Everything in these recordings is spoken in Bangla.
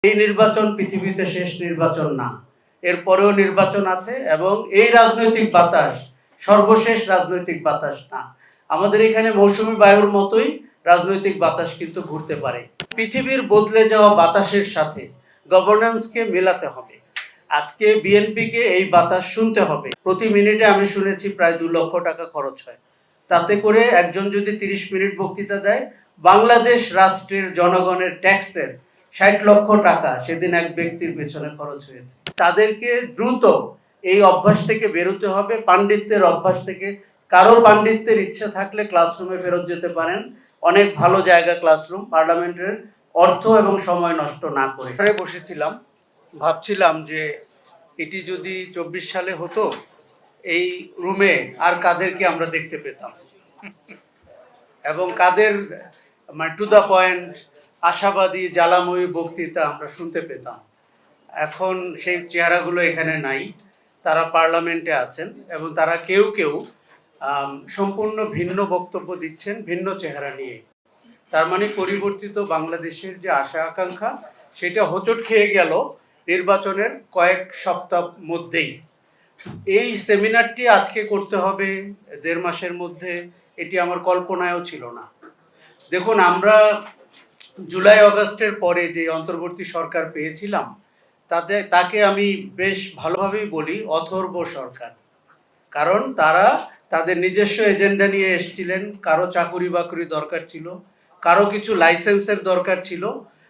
এই নির্বাচন পৃথিবীতে শেষ নির্বাচন না, এরপরেও নির্বাচন আছে এবং এই রাজনৈতিক বাতাস সর্বশেষ রাজনৈতিক বাতাস না। আমাদের এখানে মৌসুমী বায়ুর মতোই রাজনৈতিক বাতাস কিন্তু ঘুরতে পারে। পৃথিবীর বদলে যাওয়া বাতাসের সাথে গভর্নেন্সকে মেলাতে হবে। আজকে বিএনপিকে এই বাতাস শুনতে হবে। প্রতি মিনিটে আমি শুনেছি প্রায় 2 লক্ষ টাকা খরচ হয়। তাতে করে একজন যদি 30 মিনিট বক্তৃতা দেয়, বাংলাদেশ রাষ্ট্রের জনগণের ট্যাক্সের 60 লক্ষ টাকা সেদিন এক ব্যক্তির পেছনে খরচ হয়েছে। তাদেরকে দ্রুত এই অভ্যাস থেকে বেরোতে হবে, পাণ্ডিত্যের অভ্যাস থেকে। কারো পাণ্ডিত্যের ইচ্ছা থাকলে ক্লাসরুমে ফেরত যেতে পারেন। অনেক ভালো জায়গা ক্লাসরুম, পার্লামেন্টের অর্থ এবং সময় নষ্ট না করে। বসেছিলাম, ভাবছিলাম যে এটি যদি 24 সালে হতো, এই রুমে আর কাদেরকে আমরা দেখতে পেতাম এবং কাদের মানে টু দ্য পয়েন্ট আশাবাদী জ্বালাময়ী বক্তৃতা আমরা শুনতে পেতাম। এখন সেই চেহারাগুলো এখানে নাই। তারা পার্লামেন্টে আছেন এবং তারা কেউ কেউ সম্পূর্ণ ভিন্ন বক্তব্য দিচ্ছেন, ভিন্ন চেহারা নিয়ে। তার মানে পরিবর্তিত বাংলাদেশের যে আশা আকাঙ্ক্ষা সেটা হোঁচট খেয়ে গেল নির্বাচনের কয়েক সপ্তাহ মধ্যেই। এই সেমিনারটি আজকে করতে হবে 1.5 মাসের মধ্যে, এটি আমার কল্পনায়ও ছিল না। দেখুন, আমরা জুলাই আগস্টের পরে যে অন্তর্বর্তী সরকার পেয়েছিলাম তাকে আমি বেশ ভালোভাবেই বলি অথর্ব সরকার। কারণ তারা তাদের নিজস্ব এজেন্ডা নিয়ে এসেছিলেন। কারো চাকুরি বাকরি দরকার ছিল, কারো কিছু লাইসেন্সের দরকার ছিল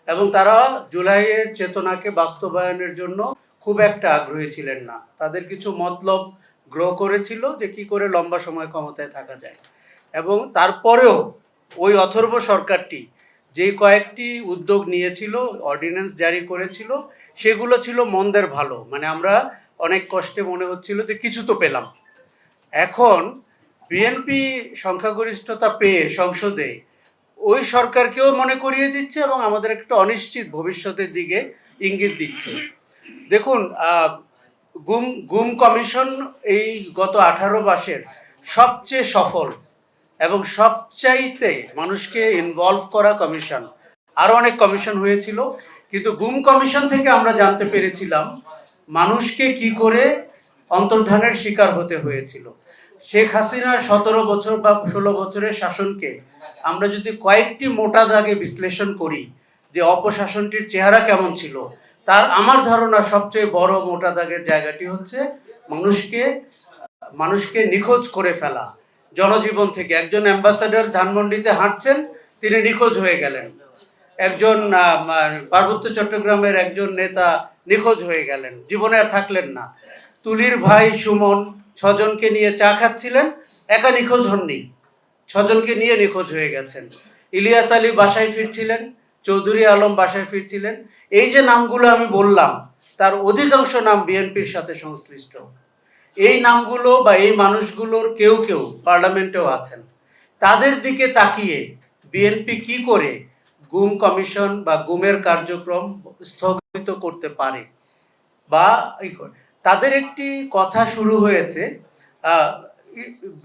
এবং তারা জুলাইয়ের চেতনাকে বাস্তবায়নের জন্য খুব একটা আগ্রহী ছিলেন না। তাদের কিছু মতলব গ্রো করেছিল যে কি করে লম্বা সময় ক্ষমতায় থাকা যায়। এবং তারপরেও ওই অথর্ব সরকারটি যে কয়েকটি উদ্যোগ নিয়েছিল, অর্ডিন্যান্স জারি করেছিল, সেগুলো ছিল মন্দের ভালো। মানে আমরা অনেক কষ্টে মনে হচ্ছিল যে কিছু তো পেলাম। এখন বিএনপি সংখ্যাগরিষ্ঠতা পেয়ে সংসদে ওই সরকারকেও মনে করিয়ে দিচ্ছে এবং আমাদের একটা অনিশ্চিত ভবিষ্যতের দিকে ইঙ্গিত দিচ্ছে। দেখুন, গুম কমিশন এই গত 18 মাসের সবচেয়ে সফল এবং সবচাইতে মানুষকে ইনভলভ করা কমিশন। আরও অনেক কমিশন হয়েছিল, কিন্তু গুম কমিশন থেকে আমরা জানতে পেরেছিলাম মানুষকে কি করে অন্তর্ধানের শিকার হতে হয়েছিল। শেখ হাসিনার 17 বছর বা 16 বছরের শাসনকে আমরা যদি কয়েকটি মোটা দাগে বিশ্লেষণ করি যে অপশাসনটির চেহারা কেমন ছিল, তার আমার ধারণা সবচেয়ে বড় মোটা দাগের জায়গাটি হচ্ছে মানুষকে নিখোঁজ করে ফেলা জনজীবন থেকে। একজন অ্যাম্বাসাডার ধানমন্ডিতে হাঁটছেন, তিনি নিখোঁজ হয়ে গেলেন। একজন পার্বত্য চট্টগ্রামের একজন নেতা নিখোঁজ হয়ে গেলেন, জীবনে আর থাকলেন না। তুলির ভাই সুমন 6 জনকে নিয়ে চা খাচ্ছিলেন, একা নিখোঁজ হননি, 6 জনকে নিয়ে নিখোঁজ হয়ে গেছেন। ইলিয়াস আলী বাসায় ফিরছিলেন, চৌধুরী আলম বাসায় ফিরছিলেন। এই যে নামগুলো আমি বললাম, তার অধিকাংশ নাম বিএনপির সাথে সংশ্লিষ্ট। এই নামগুলো বা এই মানুষগুলোর কেউ কেউ পার্লামেন্টেও আছেন। তাদের দিকে তাকিয়ে বিএনপি কি করে গুম কমিশন বা গুমের কার্যক্রম স্থগিত করতে পারে বা তাদের একটি কথা শুরু হয়েছে,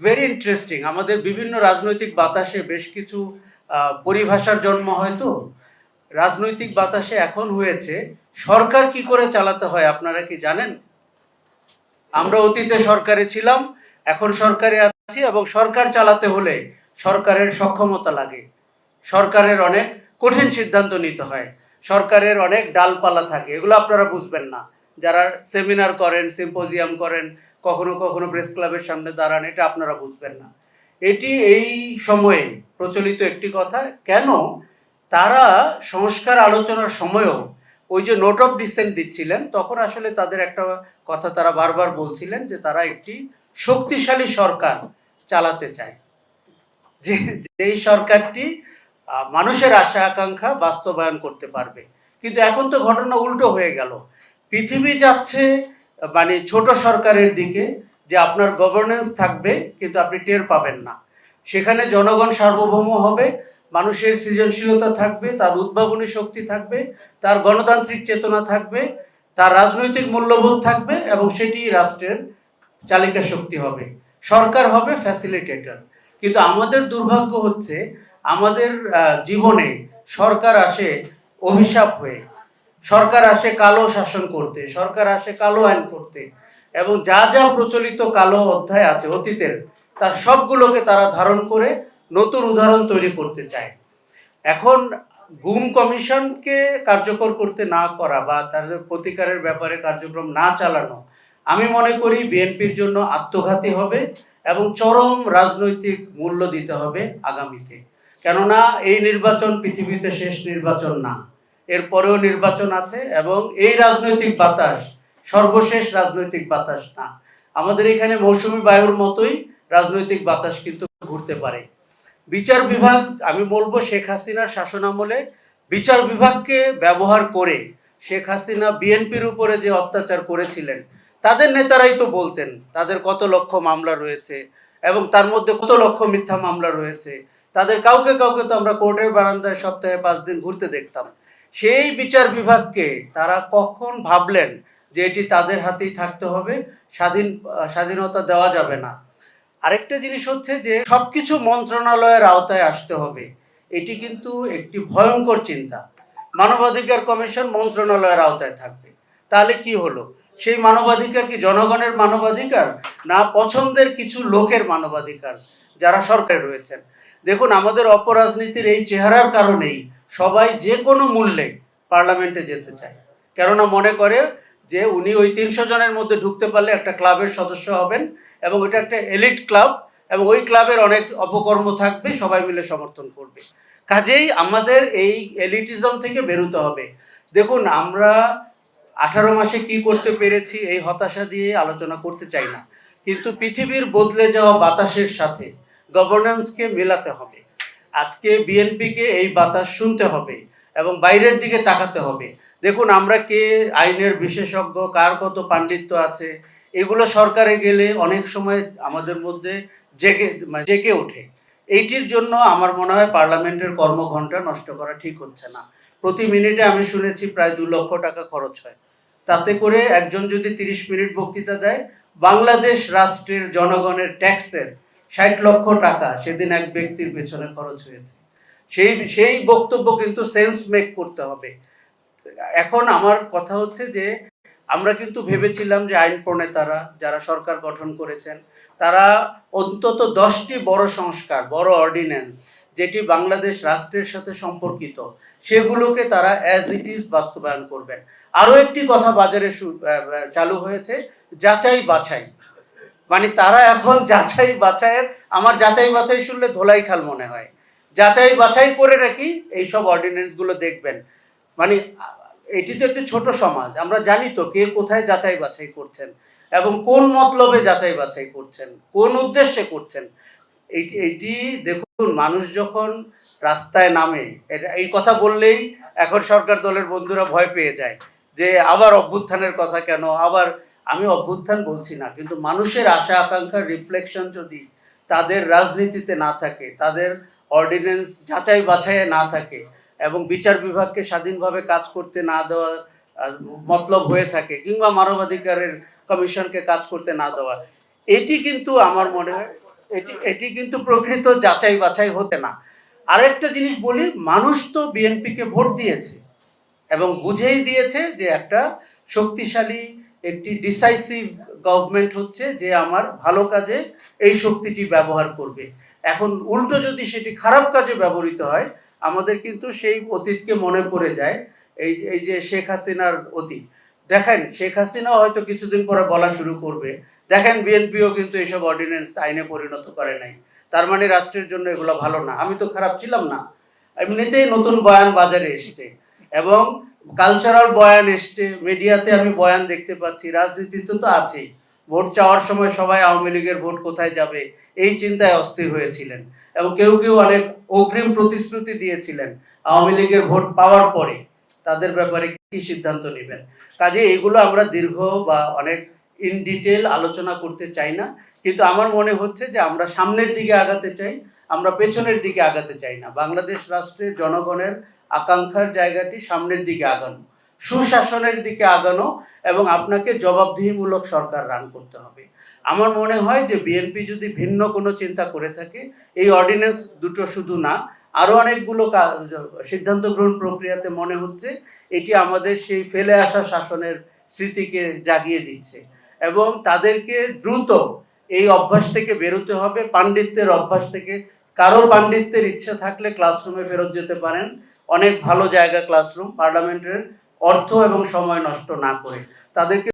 ভেরি ইন্টারেস্টিং। আমাদের বিভিন্ন রাজনৈতিক বাতাসে বেশ কিছু পরিভাষার জন্ম হয়তো। রাজনৈতিক বাতাসে এখন হয়েছে সরকার কি করে চালাতে হয় আপনারা কি জানেন? আমরা অতীতে সরকারে ছিলাম, এখন সরকারে আছি এবং সরকার চালাতে হলে সরকারের সক্ষমতা লাগে, সরকারের অনেক কঠিন সিদ্ধান্ত নিতে হয়, সরকারের অনেক ডালপালা থাকে। এগুলো আপনারা বুঝবেন না যারা সেমিনার করেন, সিম্পোজিয়াম করেন, কখনো কখনো প্রেস ক্লাবের সামনে দাঁড়ান, এটা আপনারা বুঝবেন না। এটি এই সময়ে প্রচলিত একটি কথা। কেন তারা সংস্কার আলোচনার সময়ও ওই যে নোট অফ ডিসেন্ট দিচ্ছিলেন, তখন আসলে তাদের একটা কথা তারা বারবার বলছিলেন যে তারা একটি শক্তিশালী সরকার চালাতে চায়, যেই সরকারটি মানুষের আশা আকাঙ্ক্ষা বাস্তবায়ন করতে পারবে। কিন্তু এখন তো ঘটনা উল্টো হয়ে গেল। পৃথিবী যাচ্ছে মানে ছোট সরকারের দিকে, যে আপনার গভর্নেন্স থাকবে কিন্তু আপনি টের পাবেন না। সেখানে জনগণ সার্বভৌম হবে, মানুষের সৃজনশীলতা থাকবে, তার উদ্ভাবনী শক্তি থাকবে, তার গণতান্ত্রিক চেতনা থাকবে, তার রাজনৈতিক মূল্যবোধ থাকবে এবং সেটি রাষ্ট্রের চালিকা শক্তি হবে। সরকার হবে ফ্যাসিলিটেটর। কিন্তু আমাদের দুর্ভাগ্য হচ্ছে আমাদের জীবনে সরকার আসে অভিশাপ হয়ে। সরকার আসে কালো শাসন করতে, সরকার আসে কালো আইন করতে, এবং যা যা প্রচলিত কালো অধ্যায় আছে অতীতের, তার সবগুলোকে তারা ধারণ করে নতুন উদাহরণ তৈরি করতে চায়। এখন গুম কমিশনকে কার্যকর করতে না করা বা তার প্রতিকারের ব্যাপারে কার্যক্রম না চালানো, আমি মনে করি বিএনপির জন্য আত্মঘাতী হবে এবং চরম রাজনৈতিক মূল্য দিতে হবে আগামীতে। কেননা এই নির্বাচন পৃথিবীতে শেষ নির্বাচন না, এরপরেও নির্বাচন আছে, এবং এই রাজনৈতিক বাতাস সর্বশেষ রাজনৈতিক বাতাস না। আমাদের এখানে মৌসুমী বায়ুর মতোই রাজনৈতিক বাতাস কিন্তু ঘুরতে পারে। বিচার বিভাগ, আমি বলবো শেখ হাসিনার শাসনামলে বিচার বিভাগকে ব্যবহার করে শেখ হাসিনা বিএনপির উপরে যে অত্যাচার করেছিলেন, তাদের নেতারাই তো বলতেন তাদের কত লক্ষ মামলা রয়েছে এবং তার মধ্যে কত লক্ষ মিথ্যা মামলা রয়েছে। তাদের কাউকে কাউকে তো আমরা কোর্টের বারান্দায় সপ্তাহে 5 দিন ঘুরতে দেখতাম। সেই বিচার বিভাগকে তারা কখন ভাবলেন যে এটি তাদের হাতেই থাকতে হবে, স্বাধীনতা দেওয়া যাবে না। আরেকটা জিনিস হচ্ছে যে সবকিছু মন্ত্রণালয়ের আওতায় আসতে হবে, এটি কিন্তু একটি ভয়ঙ্কর চিন্তা। মানবাধিকার কমিশন মন্ত্রণালয়ের আওতায় থাকবে, তাহলে কি হলো? সেই মানবাধিকার কি জনগণের মানবাধিকার, না পছন্দের কিছু লোকের মানবাধিকার যারা সরকারে রয়েছেন? দেখুন, আমাদের অপরাজনীতির এই চেহারার কারণেই সবাই যে কোনো মূল্যে পার্লামেন্টে যেতে চায়, কেননা মনে করে যে উনি ওই 300 জনের মধ্যে ঢুকতে পারলে একটা ক্লাবের সদস্য হবেন, এবং ওইটা একটা এলিট ক্লাব, এবং ওই ক্লাবের অনেক অপকর্ম থাকবে, সবাই মিলে সমর্থন করবে। কাজেই আমাদের এই এলিটিজম থেকে বেরোতে হবে। দেখুন, আমরা 18 মাসে কি করতে পেরেছি এই হতাশা দিয়ে আলোচনা করতে চাই না, কিন্তু পৃথিবীর বদলে যাওয়া বাতাসের সাথে গভর্নেন্সকে মেলাতে হবে। আজকে বিএনপিকে এই বাতাস শুনতে হবে এবং বাইরের দিকে তাকাতে হবে। দেখুন, আমরা কে আইনের বিশেষজ্ঞ, কার কত পাণ্ডিত্য আছে, এগুলো সরকারে গেলে অনেক সময় আমাদের মধ্যে জেগে ওঠে। এইটির জন্য আমার মনে হয় পার্লামেন্টের কর্মঘণ্টা নষ্ট করা ঠিক হচ্ছে না। প্রতি মিনিটে আমি শুনেছি প্রায় 2 লক্ষ টাকা খরচ হয়। তাতে করে একজন যদি 30 মিনিট বক্তৃতা দেয়, বাংলাদেশ রাষ্ট্রের জনগণের ট্যাক্সের 60 লক্ষ টাকা সেদিন এক ব্যক্তির পেছনে খরচ হয়েছে। সেই বক্তব্য কিন্তু সেন্স মেক করতে হবে। এখন আমার কথা হচ্ছে যে আমরা কিন্তু ভেবেছিলাম যে আইন প্রণেতারা যারা সরকার গঠন করেছেন, তারা অন্তত 10টি বড় সংস্কার, বড় অর্ডিন্যান্স যেটি বাংলাদেশ রাষ্ট্রের সাথে সম্পর্কিত, সেগুলোকে তারা অ্যাজ ইট ইজ বাস্তবায়ন করবেন। আরও একটি কথা বাজারে চালু হয়েছে, যাচাই বাছাই। মানে তারা এখন যাচাই বাছাইয়ের, আমার যাচাই বাছাই শুনলে ধোলাইখাল মনে হয়, যাচাই বাছাই করে নাকি এইসব অর্ডিন্যান্সগুলো দেখবেন। মানে এটি তো একটি ছোট সমাজ, আমরা জানি তো কে কোথায় যাচাই বাছাই করছেন এবং কোন মতলবে যাচাই বাছাই করছেন, কোন উদ্দেশ্যে করছেন। এইটি দেখুন, মানুষ যখন রাস্তায় নামে, এই কথা বললেই এখন সরকার দলের বন্ধুরা ভয় পেয়ে যায় যে আবার অভ্যুত্থানের কথা কেন। আবার আমি অভ্যুত্থান বলছি না, কিন্তু মানুষের আশা আকাঙ্ক্ষার রিফ্লেকশন যদি তাদের রাজনীতিতে না থাকে, তাদের অর্ডিন্যান্স যাচাই বাছাইয়ে না থাকে, এবং বিচার বিভাগকে স্বাধীনভাবে কাজ করতে না দেওয়া মতলব হয়ে থাকে, কিংবা মানবাধিকারের কমিশনকে কাজ করতে না দেওয়া, এটি কিন্তু আমার মনে হয় এটি কিন্তু প্রকৃত যাচাই বাছাই হতে না। আরেকটা জিনিস বলি, মানুষ তো বিএনপিকে ভোট দিয়েছে এবং বুঝেই দিয়েছে যে একটা শক্তিশালী, একটি ডিসাইসিভ গভর্নমেন্ট হচ্ছে যে আমার ভালো কাজে এই শক্তিটি ব্যবহার করবে। এখন উল্টো যদি সেটি খারাপ কাজে ব্যবহৃত হয়, আমাদের কিন্তু সেই অতীতকে মনে পড়ে যায়। এই যে শেখ হাসিনার অতীত দেখেন, শেখ হাসিনাও হয়তো কিছুদিন পরে বলা শুরু করবে, দেখেন বিএনপিও কিন্তু এইসব অর্ডিন্যান্স আইনে পরিণত করে নাই, তার মানে রাষ্ট্রের জন্য এগুলো ভালো না, আমি তো খারাপ ছিলাম না। এমনিতেই নতুন বয়ান বাজারে এসছে এবং কালচারাল বয়ান এসছে, মিডিয়াতে আমি বয়ান দেখতে পাচ্ছি, রাজনীতিতে তো আছেই। ভোট চাওয়ার সময় সবাই আওয়ামী লীগের ভোট কোথায় যাবে এই চিন্তায় অস্থির হয়েছিলেন, এবং কেউ কেউ অনেক অগ্রিম প্রতিশ্রুতি দিয়েছিলেন আওয়ামী লীগের ভোট পাওয়ার পরে তাদের ব্যাপারে কি সিদ্ধান্ত নেবেন। কাজে এগুলো আমরা দীর্ঘ বা অনেক ইন ডিটেল আলোচনা করতে চাই না, কিন্তু আমার মনে হচ্ছে যে আমরা সামনের দিকে আগাতে চাই, আমরা পেছনের দিকে আগাতে চাই না। বাংলাদেশ রাষ্ট্রের জনগণের আকাঙ্ক্ষার জায়গাটি সামনের দিকে আগানো, সুশাসনের দিকে আগানো, এবং আপনাকে জবাবদিহিমূলক সরকার রান করতে হবে। আমার মনে হয় যে বিএনপি যদি ভিন্ন কোনো চিন্তা করে থাকে, এই অর্ডিন্যান্স দুটো শুধু না, আরও অনেকগুলো সিদ্ধান্ত গ্রহণ প্রক্রিয়াতে মনে হচ্ছে এটি আমাদের সেই ফেলে আসা শাসনের স্মৃতিকে জাগিয়ে দিচ্ছে এবং তাদেরকে দ্রুত এই অভ্যাস থেকে বেরোতে হবে, পাণ্ডিত্যের অভ্যাস থেকে। কারো পাণ্ডিত্যের ইচ্ছা থাকলে ক্লাসরুমে ফেরত যেতে পারেন, অনেক ভালো জায়গা ক্লাসরুম, পার্লামেন্টের, অর্থ এবং সময় নষ্ট না করে তাদেরকে